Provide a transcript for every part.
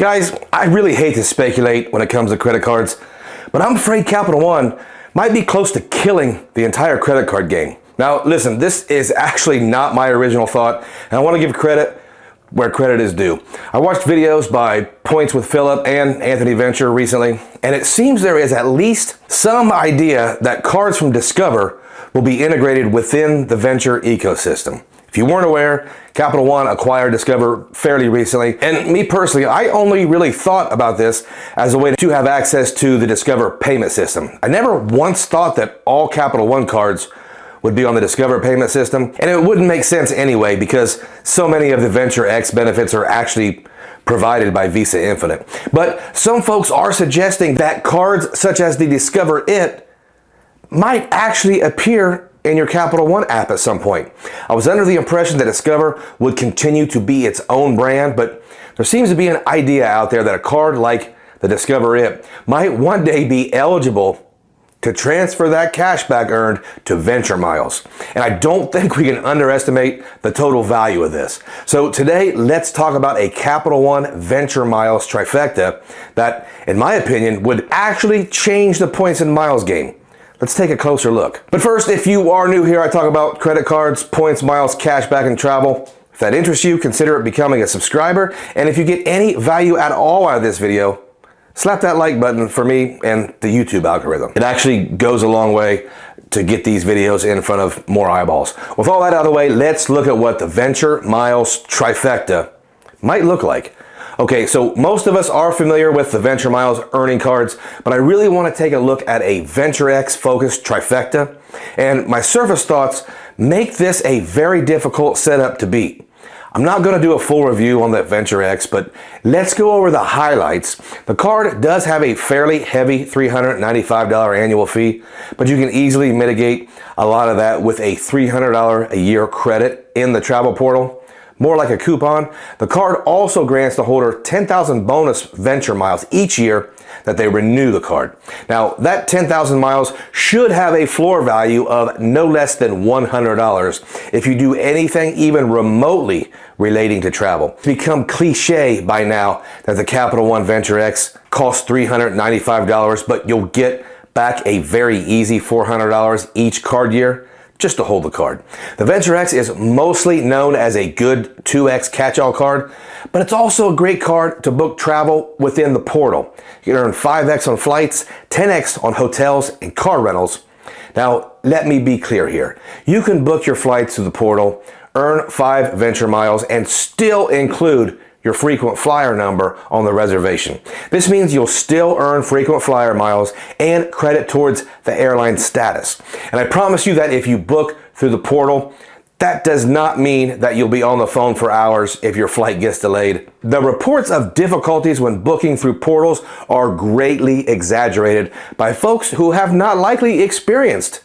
Guys, I really hate to speculate when it comes to credit cards, but I'm afraid Capital One might be close to killing the entire credit card game. Now, listen, this is actually not my original thought, and I want to give credit where credit is due. I watched videos by Points with Philip and Anthony Venture recently, and it seems there is at least some idea that cards from Discover will be integrated within the Venture ecosystem. If you weren't aware, Capital One acquired Discover fairly recently, and me personally, I only really thought about this as a way to have access to the Discover payment system. I never once thought that all Capital One cards would be on the Discover payment system, and it wouldn't make sense anyway because so many of the Venture X benefits are actually provided by Visa Infinite. But some folks are suggesting that cards such as the Discover It might actually appear in your Capital One app at some point. I was under the impression that Discover would continue to be its own brand, but there seems to be an idea out there that a card like the Discover It might one day be eligible to transfer that cash back earned to Venture miles. And I don't think we can underestimate the total value of this. So today, let's talk about a Capital One Venture miles trifecta that, in my opinion, would actually change the points and miles game. Let's take a closer look. But first, if you are new here, I talk about credit cards, points, miles, cash back, and travel. If that interests you, consider it becoming a subscriber. And if you get any value at all out of this video, slap that like button for me and the YouTube algorithm. It actually goes a long way to get these videos in front of more eyeballs. With all that out of the way, let's look at what the Venture Miles trifecta might look like. Okay, so most of us are familiar with the Venture Miles earning cards, but I really want to take a look at a Venture X focused trifecta, and my surface thoughts make this a very difficult setup to beat. I'm not going to do a full review on that Venture X, but let's go over the highlights. The card does have a fairly heavy $395 annual fee, but you can easily mitigate a lot of that with a $300 a year credit in the travel portal. More like a coupon. The card also grants the holder 10,000 bonus Venture miles each year that they renew the card. Now, that 10,000 miles should have a floor value of no less than $100 if you do anything even remotely relating to travel. It's become cliche by now that the Capital One Venture X costs $395, but you'll get back a very easy $400 each card year just to hold the card. The Venture X is mostly known as a good 2X catch-all card, but it's also a great card to book travel within the portal. You can earn 5X on flights, 10X on hotels and car rentals. Now, let me be clear here. You can book your flights through the portal, earn 5 Venture miles, and still include your frequent flyer number on the reservation. This means you'll still earn frequent flyer miles and credit towards the airline status. And I promise you that if you book through the portal, that does not mean that you'll be on the phone for hours if your flight gets delayed. The reports of difficulties when booking through portals are greatly exaggerated by folks who have not likely experienced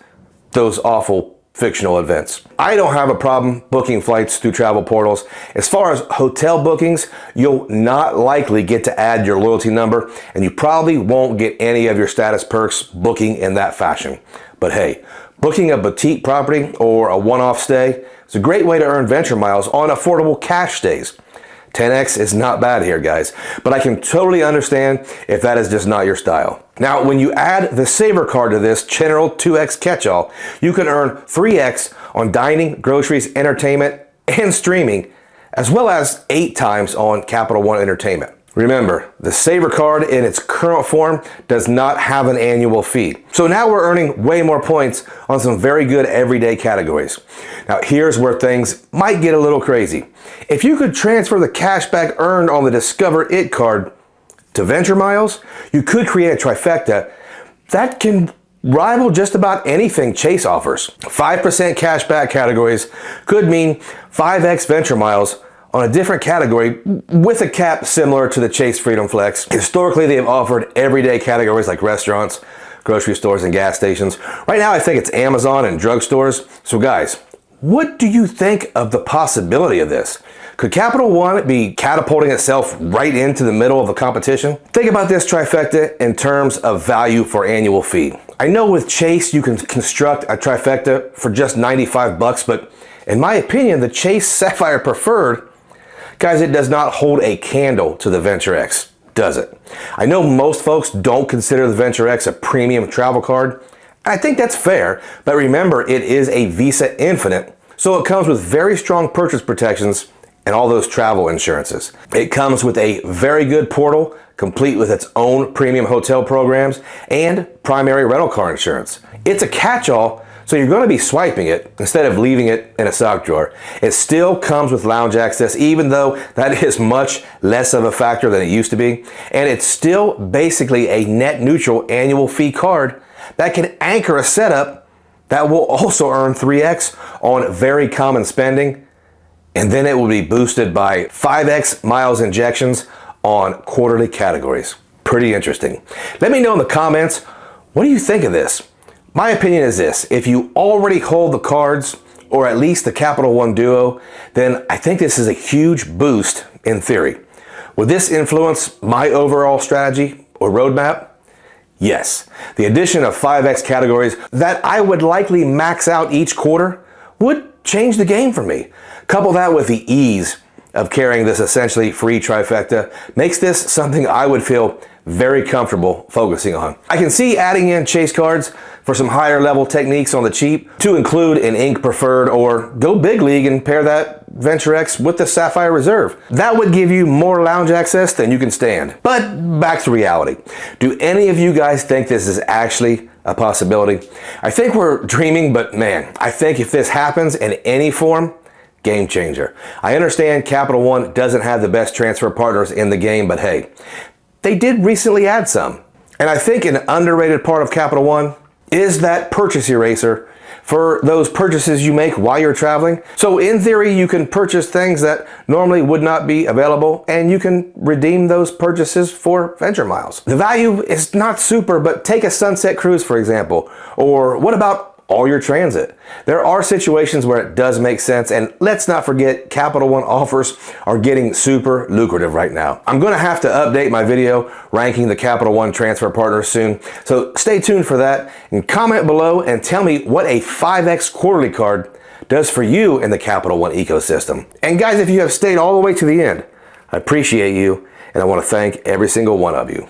those awful fictional events. I don't have a problem booking flights through travel portals. As far as hotel bookings, you'll not likely get to add your loyalty number, and you probably won't get any of your status perks booking in that fashion. But hey, booking a boutique property or a one-off stay is a great way to earn Venture miles on affordable cash stays. 10X is not bad here, guys, but I can totally understand if that is just not your style. Now, when you add the Savor card to this general 2X catch-all, you can earn 3X on dining, groceries, entertainment, and streaming, as well as 8 times on Capital One Entertainment. Remember, the Savor card in its current form does not have an annual fee. So now we're earning way more points on some very good everyday categories. Now here's where things might get a little crazy. If you could transfer the cashback earned on the Discover It card to Venture miles, you could create a trifecta that can rival just about anything Chase offers. 5% cashback categories could mean 5X Venture miles on a different category with a cap similar to the Chase Freedom Flex. Historically, they've offered everyday categories like restaurants, grocery stores, and gas stations. Right now, I think it's Amazon and drugstores. So guys, what do you think of the possibility of this? Could Capital One be catapulting itself right into the middle of the competition? Think about this trifecta in terms of value for annual fee. I know with Chase, you can construct a trifecta for just $95, but in my opinion, the Chase Sapphire Preferred Guys, it does not hold a candle to the Venture X, does it? I know most folks don't consider the Venture X a premium travel card. I think that's fair, but remember, it is a Visa Infinite, so it comes with very strong purchase protections and all those travel insurances. It comes with a very good portal, complete with its own premium hotel programs and primary rental car insurance. It's a catch-all, so you're going to be swiping it instead of leaving it in a sock drawer. It still comes with lounge access, even though that is much less of a factor than it used to be. And it's still basically a net neutral annual fee card that can anchor a setup that will also earn 3x on very common spending. And then it will be boosted by 5x miles injections on quarterly categories. Pretty interesting. Let me know in the comments, what do you think of this? My opinion is this: if you already hold the cards, or at least the Capital One Duo, then I think this is a huge boost in theory. Would this influence my overall strategy or roadmap? Yes. The addition of 5x categories that I would likely max out each quarter would change the game for me. Couple that with the ease of carrying this essentially free trifecta makes this something I would feel very comfortable focusing on. I can see adding in chase cards for some higher level techniques on the cheap to include an ink preferred, or go big league and pair that Venture X with the Sapphire Reserve. That would give you more lounge access than you can stand. But back to reality. Do any of you guys think this is actually a possibility? I think we're dreaming, but man, I think if this happens in any form, game changer. I understand Capital One doesn't have the best transfer partners in the game, but hey, they did recently add some. And I think an underrated part of Capital One is that purchase eraser for those purchases you make while you're traveling. So in theory, you can purchase things that normally would not be available, and you can redeem those purchases for Venture miles. The value is not super, but take a sunset cruise, for example, or what about all your transit? There are situations where it does make sense, and let's not forget Capital One offers are getting super lucrative right now. I'm going to have to update my video ranking the Capital One transfer partners soon, so stay tuned for that, and comment below and tell me what a 5x quarterly card does for you in the Capital One ecosystem. And guys, if you have stayed all the way to the end, I appreciate you, and I want to thank every single one of you.